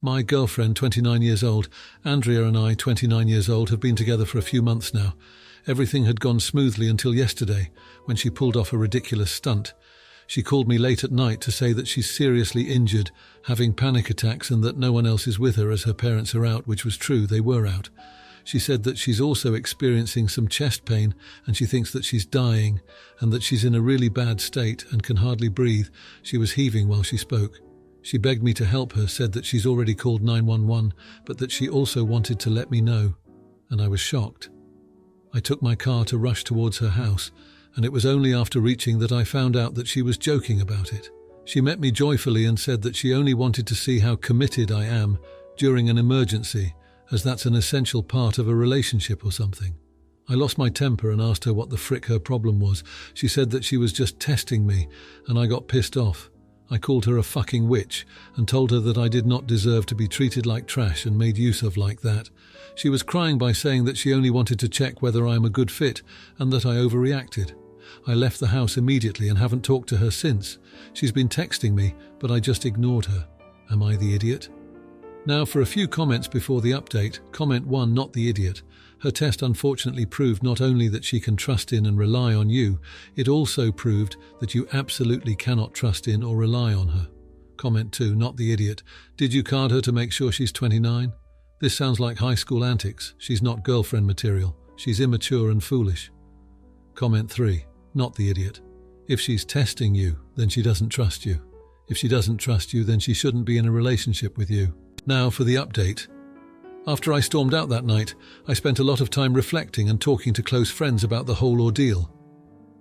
My girlfriend, 29 years old, Andrea, and I, 29 years old, have been together for a few months now. Everything had gone smoothly until yesterday, when she pulled off a ridiculous stunt. She called me late at night to say that she's seriously injured, having panic attacks, and that no one else is with her as her parents are out, which was true, they were out. She said that she's also experiencing some chest pain, and she thinks that she's dying, and that she's in a really bad state and can hardly breathe. She was heaving while she spoke. She begged me to help her, said that she's already called 911, but that she also wanted to let me know, and I was shocked. I took my car to rush towards her house, and it was only after reaching that I found out that she was joking about it. She met me joyfully and said that she only wanted to see how committed I am during an emergency, as that's an essential part of a relationship or something. I lost my temper and asked her what the frick her problem was. She said that she was just testing me, and I got pissed off. I called her a fucking witch and told her that I did not deserve to be treated like trash and made use of like that. She was crying by saying that she only wanted to check whether I am a good fit and that I overreacted. I left the house immediately and haven't talked to her since. She's been texting me, but I just ignored her. Am I the idiot? Now for a few comments before the update. Comment 1, not the idiot. Her test unfortunately proved not only that she can trust in and rely on you, it also proved that you absolutely cannot trust in or rely on her. Comment 2, not the idiot. Did you card her to make sure she's 29? This sounds like high school antics. She's not girlfriend material. She's immature and foolish. Comment 3, not the idiot. If she's testing you, then she doesn't trust you. If she doesn't trust you, then she shouldn't be in a relationship with you. Now for the update. After I stormed out that night, I spent a lot of time reflecting and talking to close friends about the whole ordeal.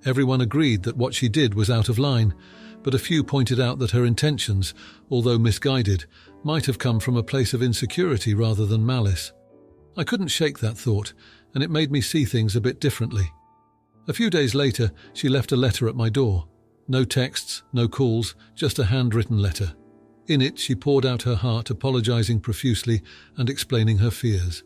Everyone agreed that what she did was out of line, but a few pointed out that her intentions, although misguided, might have come from a place of insecurity rather than malice. I couldn't shake that thought, and it made me see things a bit differently. A few days later, she left a letter at my door. No texts, no calls, just a handwritten letter. In it, she poured out her heart, apologizing profusely and explaining her fears.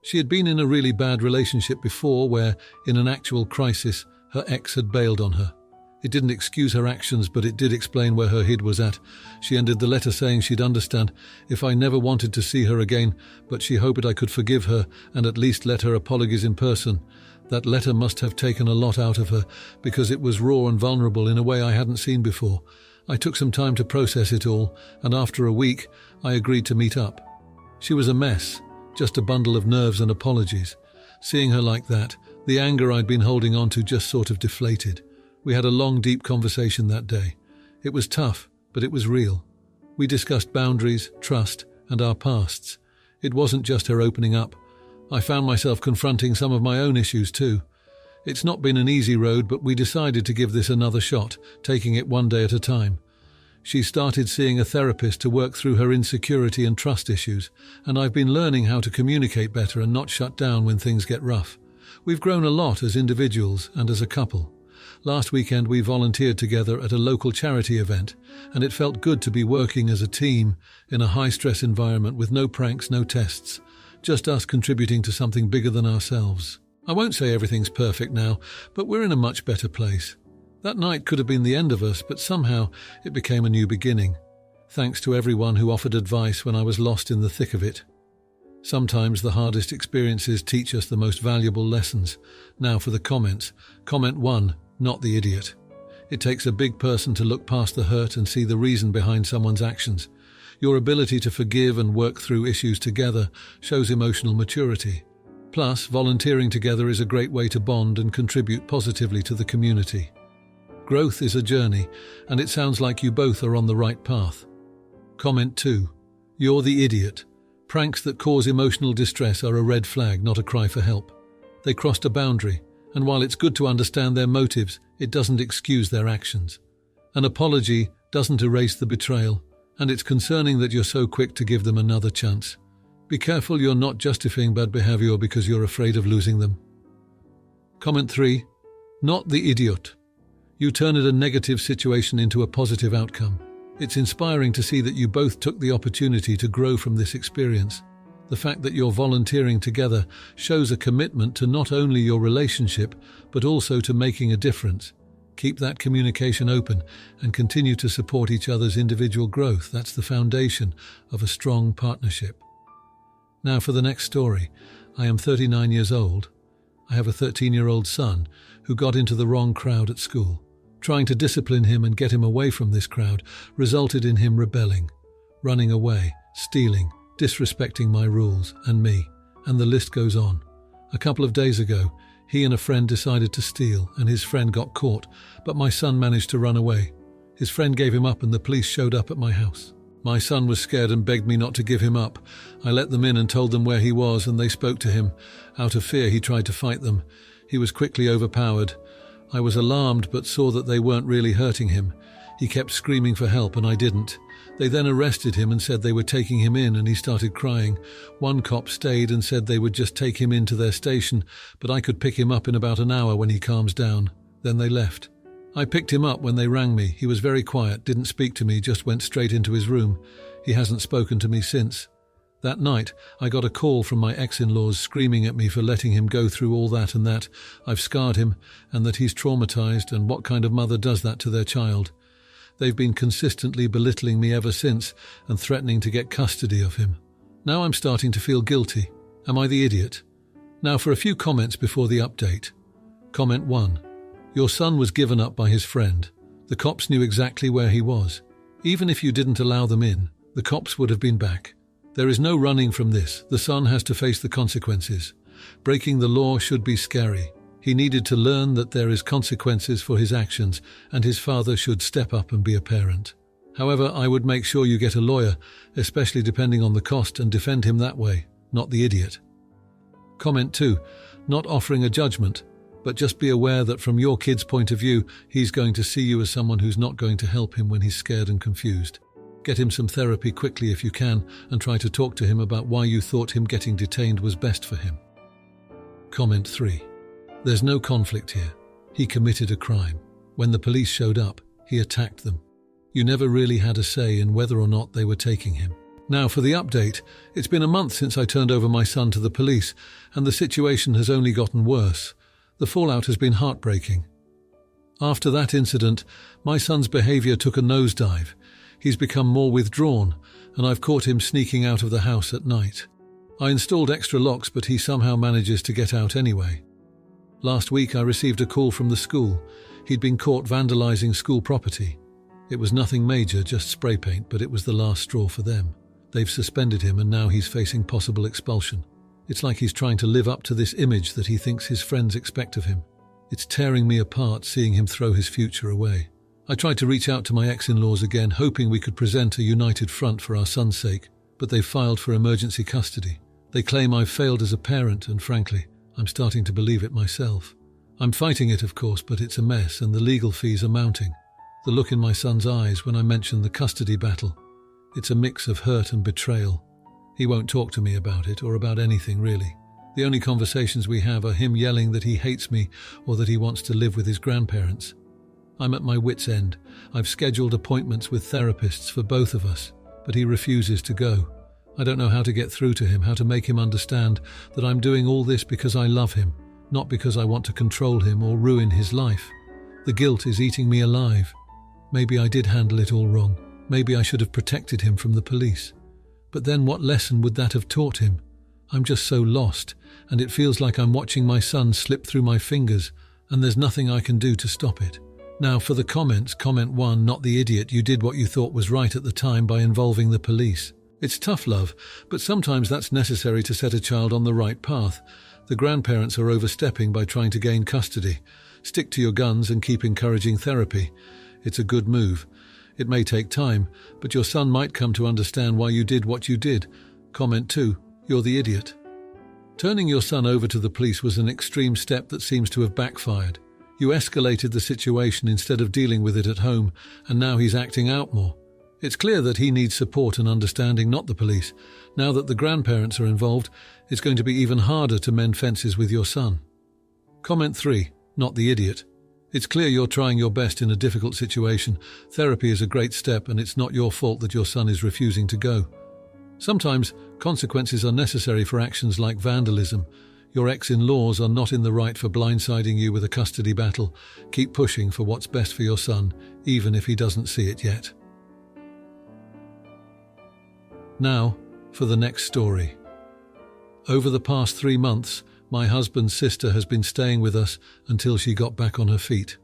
She had been in a really bad relationship before where, in an actual crisis, her ex had bailed on her. It didn't excuse her actions, but it did explain where her head was at. She ended the letter saying she'd understand if I never wanted to see her again, but she hoped I could forgive her and at least let her apologize in person. That letter must have taken a lot out of her, because it was raw and vulnerable in a way I hadn't seen before. I took some time to process it all, and after a week, I agreed to meet up. She was a mess, just a bundle of nerves and apologies. Seeing her like that, the anger I'd been holding on to just sort of deflated. We had a long, deep conversation that day. It was tough, but it was real. We discussed boundaries, trust, and our pasts. It wasn't just her opening up. I found myself confronting some of my own issues too. It's not been an easy road, but we decided to give this another shot, taking it one day at a time. She started seeing a therapist to work through her insecurity and trust issues, and I've been learning how to communicate better and not shut down when things get rough. We've grown a lot as individuals and as a couple. Last weekend we volunteered together at a local charity event, and it felt good to be working as a team in a high-stress environment with no pranks, no tests, just us contributing to something bigger than ourselves. I won't say everything's perfect now, but we're in a much better place. That night could have been the end of us, but somehow it became a new beginning. Thanks to everyone who offered advice when I was lost in the thick of it. Sometimes the hardest experiences teach us the most valuable lessons. Now for the comments. Comment 1, not the idiot. It takes a big person to look past the hurt and see the reason behind someone's actions. Your ability to forgive and work through issues together shows emotional maturity. Plus, volunteering together is a great way to bond and contribute positively to the community. Growth is a journey, and it sounds like you both are on the right path. Comment 2. You're the idiot. Pranks that cause emotional distress are a red flag, not a cry for help. They crossed a boundary, and while it's good to understand their motives, it doesn't excuse their actions. An apology doesn't erase the betrayal, and it's concerning that you're so quick to give them another chance. Be careful you're not justifying bad behavior because you're afraid of losing them. Comment 3. Not the idiot. You turned a negative situation into a positive outcome. It's inspiring to see that you both took the opportunity to grow from this experience. The fact that you're volunteering together shows a commitment to not only your relationship, but also to making a difference. Keep that communication open and continue to support each other's individual growth. That's the foundation of a strong partnership. Now for the next story. I am 39 years old. I have a 13-year-old son who got into the wrong crowd at school. Trying to discipline him and get him away from this crowd resulted in him rebelling, running away, stealing, disrespecting my rules and me, and the list goes on. A couple of days ago, he and a friend decided to steal, and his friend got caught, but my son managed to run away. His friend gave him up and the police showed up at my house. My son was scared and begged me not to give him up. I let them in and told them where he was, and they spoke to him. Out of fear, he tried to fight them. He was quickly overpowered. I was alarmed but saw that they weren't really hurting him. He kept screaming for help and I didn't. They then arrested him and said they were taking him in, and he started crying. One cop stayed and said they would just take him into their station, but I could pick him up in about an hour when he calms down. Then they left. I picked him up when they rang me. He was very quiet, didn't speak to me, just went straight into his room. He hasn't spoken to me since. That night, I got a call from my ex-in-laws screaming at me for letting him go through all that and that. I've scarred him, and that he's traumatized, and what kind of mother does that to their child? They've been consistently belittling me ever since and threatening to get custody of him. Now I'm starting to feel guilty. Am I the idiot? Now for a few comments before the update. Comment 1. Your son was given up by his friend. The cops knew exactly where he was. Even if you didn't allow them in, the cops would have been back. There is no running from this. The son has to face the consequences. Breaking the law should be scary. He needed to learn that there is consequences for his actions, and his father should step up and be a parent. However, I would make sure you get a lawyer, especially depending on the cost, and defend him that way, not the idiot. Comment 2. Not offering a judgment, but just be aware that from your kid's point of view, he's going to see you as someone who's not going to help him when he's scared and confused. Get him some therapy quickly if you can, and try to talk to him about why you thought him getting detained was best for him. Comment 3. There's no conflict here. He committed a crime. When the police showed up, he attacked them. You never really had a say in whether or not they were taking him. Now for the update. It's been a month since I turned over my son to the police, and the situation has only gotten worse. The fallout has been heartbreaking. After that incident, my son's behavior took a nosedive. He's become more withdrawn, and I've caught him sneaking out of the house at night. I installed extra locks, but he somehow manages to get out anyway. Last week I received a call from the school. He'd been caught vandalizing school property. It was nothing major, just spray paint, but it was the last straw for them. They've suspended him and now he's facing possible expulsion. It's like he's trying to live up to this image that he thinks his friends expect of him. It's tearing me apart seeing him throw his future away. I tried to reach out to my ex-in-laws again, hoping we could present a united front for our son's sake, but they've filed for emergency custody. They claim I've failed as a parent, and frankly, I'm starting to believe it myself. I'm fighting it, of course, but it's a mess and the legal fees are mounting. The look in my son's eyes when I mention the custody battle. It's a mix of hurt and betrayal. He won't talk to me about it or about anything really. The only conversations we have are him yelling that he hates me or that he wants to live with his grandparents. I'm at my wit's end. I've scheduled appointments with therapists for both of us, but he refuses to go. I don't know how to get through to him, how to make him understand that I'm doing all this because I love him, not because I want to control him or ruin his life. The guilt is eating me alive. Maybe I did handle it all wrong. Maybe I should have protected him from the police. But then what lesson would that have taught him? I'm just so lost, and it feels like I'm watching my son slip through my fingers, and there's nothing I can do to stop it. Now for the comments. Comment 1, not the idiot. You did what you thought was right at the time by involving the police. It's tough love, but sometimes that's necessary to set a child on the right path. The grandparents are overstepping by trying to gain custody. Stick to your guns and keep encouraging therapy. It's a good move. It may take time, but your son might come to understand why you did what you did. Comment 2, you're the idiot. Turning your son over to the police was an extreme step that seems to have backfired. You escalated the situation instead of dealing with it at home, and now he's acting out more. It's clear that he needs support and understanding, not the police. Now that the grandparents are involved, it's going to be even harder to mend fences with your son. Comment 3, not the idiot. It's clear you're trying your best in a difficult situation. Therapy is a great step, and it's not your fault that your son is refusing to go. Sometimes consequences are necessary for actions like vandalism. Your ex-in-laws are not in the right for blindsiding you with a custody battle. Keep pushing for what's best for your son, even if he doesn't see it yet. Now, for the next story. Over the past 3 months, my husband's sister has been staying with us until she got back on her feet.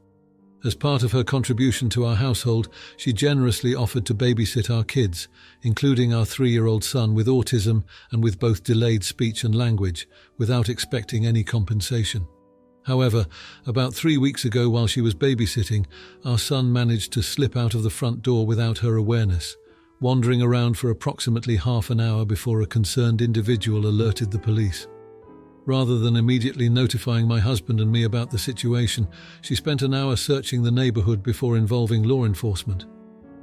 As part of her contribution to our household, she generously offered to babysit our kids, including our 3-year-old son with autism and with both delayed speech and language, without expecting any compensation. However, about 3 weeks ago while she was babysitting, our son managed to slip out of the front door without her awareness, wandering around for approximately half an hour before a concerned individual alerted the police. Rather than immediately notifying my husband and me about the situation, she spent an hour searching the neighborhood before involving law enforcement.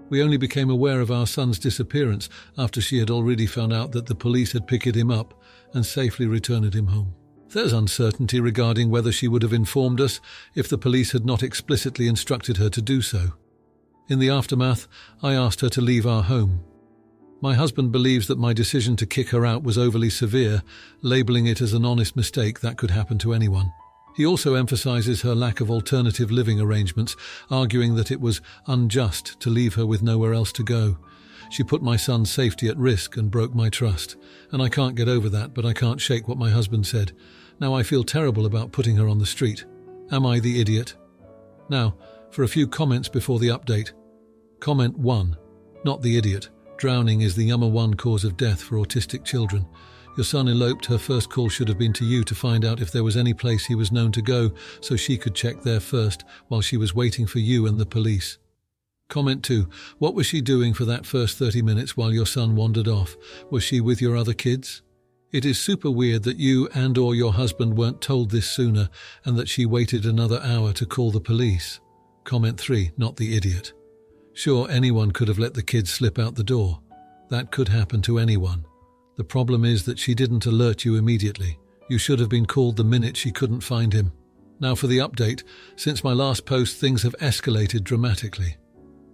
We only became aware of our son's disappearance after she had already found out that the police had picked him up and safely returned him home. There's uncertainty regarding whether she would have informed us if the police had not explicitly instructed her to do so. In the aftermath, I asked her to leave our home. My husband believes that my decision to kick her out was overly severe, labeling it as an honest mistake that could happen to anyone. He also emphasizes her lack of alternative living arrangements, arguing that it was unjust to leave her with nowhere else to go. She put my son's safety at risk and broke my trust, and I can't get over that, but I can't shake what my husband said. Now I feel terrible about putting her on the street. Am I the idiot? Now, for a few comments before the update. Comment 1. Not the idiot. Drowning is the number 1 cause of death for autistic children. Your son eloped. Her first call should have been to you to find out if there was any place he was known to go so she could check there first while she was waiting for you and the police. Comment 2. What was she doing for that first 30 minutes while your son wandered off? Was she with your other kids? It is super weird that you and/or your husband weren't told this sooner and that she waited another hour to call the police. Comment 3. Not the idiot. Sure, anyone could have let the kids slip out the door. That could happen to anyone. The problem is that she didn't alert you immediately. You should have been called the minute she couldn't find him. Now for the update. Since my last post, things have escalated dramatically.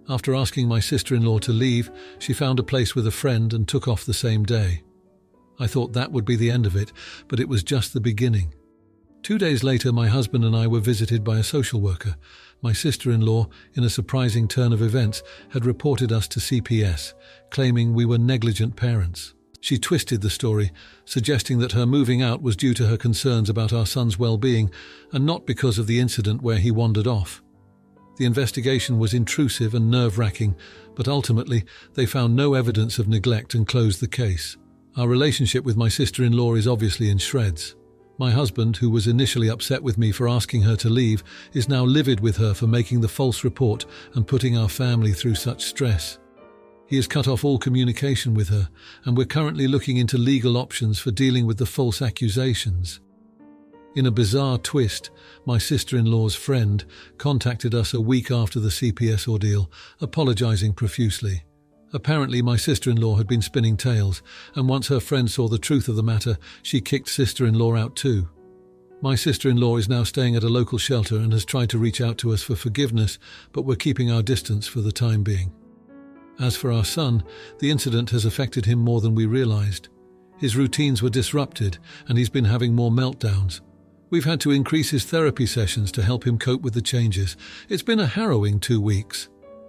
After asking my sister-in-law to leave, she found a place with a friend and took off the same day. I thought that would be the end of it, but it was just the beginning. 2 days later, my husband and I were visited by a social worker. My sister-in-law, in a surprising turn of events, had reported us to CPS, claiming we were negligent parents. She twisted the story, suggesting that her moving out was due to her concerns about our son's well-being and not because of the incident where he wandered off. The investigation was intrusive and nerve-wracking, but ultimately they found no evidence of neglect and closed the case. Our relationship with my sister-in-law is obviously in shreds. My husband, who was initially upset with me for asking her to leave, is now livid with her for making the false report and putting our family through such stress. He has cut off all communication with her, and we're currently looking into legal options for dealing with the false accusations. In a bizarre twist, my sister-in-law's friend contacted us a week after the CPS ordeal, apologizing profusely. Apparently, my sister-in-law had been spinning tales, and once her friend saw the truth of the matter, she kicked sister-in-law out too. My sister-in-law is now staying at a local shelter and has tried to reach out to us for forgiveness, but we're keeping our distance for the time being. As for our son, the incident has affected him more than we realized. His routines were disrupted, and he's been having more meltdowns. We've had to increase his therapy sessions to help him cope with the changes. It's been a harrowing 2 weeks.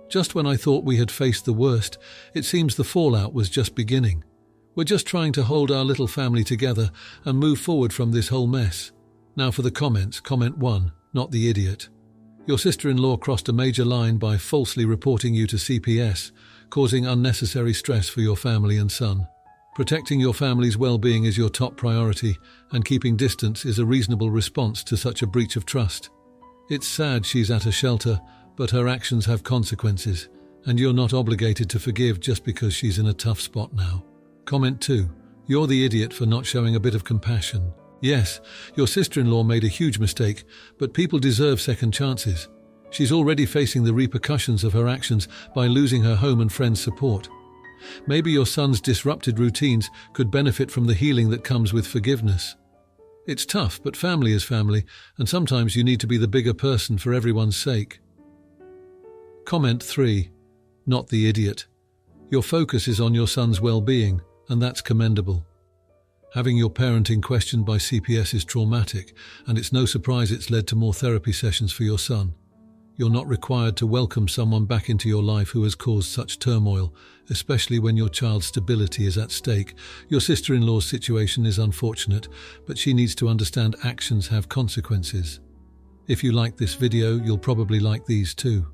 Just when I thought we had faced the worst, it seems the fallout was just beginning. We're just trying to hold our little family together and move forward from this whole mess. Now for the comments. Comment 1. Not the idiot. Your sister-in-law crossed a major line by falsely reporting you to CPS, causing unnecessary stress for your family and son. Protecting your family's well-being is your top priority, and keeping distance is a reasonable response to such a breach of trust. It's sad she's at a shelter, but her actions have consequences, and you're not obligated to forgive just because she's in a tough spot now. Comment 2. You're the idiot for not showing a bit of compassion. Yes, your sister-in-law made a huge mistake, but people deserve second chances. She's already facing the repercussions of her actions by losing her home and friends' support. Maybe your son's disrupted routines could benefit from the healing that comes with forgiveness. It's tough, but family is family, and sometimes you need to be the bigger person for everyone's sake. Comment 3. Not the idiot. Your focus is on your son's well-being, and that's commendable. Having your parenting questioned by CPS is traumatic, and it's no surprise it's led to more therapy sessions for your son. You're not required to welcome someone back into your life who has caused such turmoil, especially when your child's stability is at stake. Your sister-in-law's situation is unfortunate, but she needs to understand actions have consequences. If you like this video, you'll probably like these too.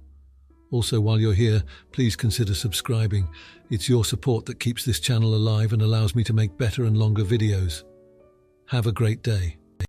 Also, while you're here, please consider subscribing. It's your support that keeps this channel alive and allows me to make better and longer videos. Have a great day.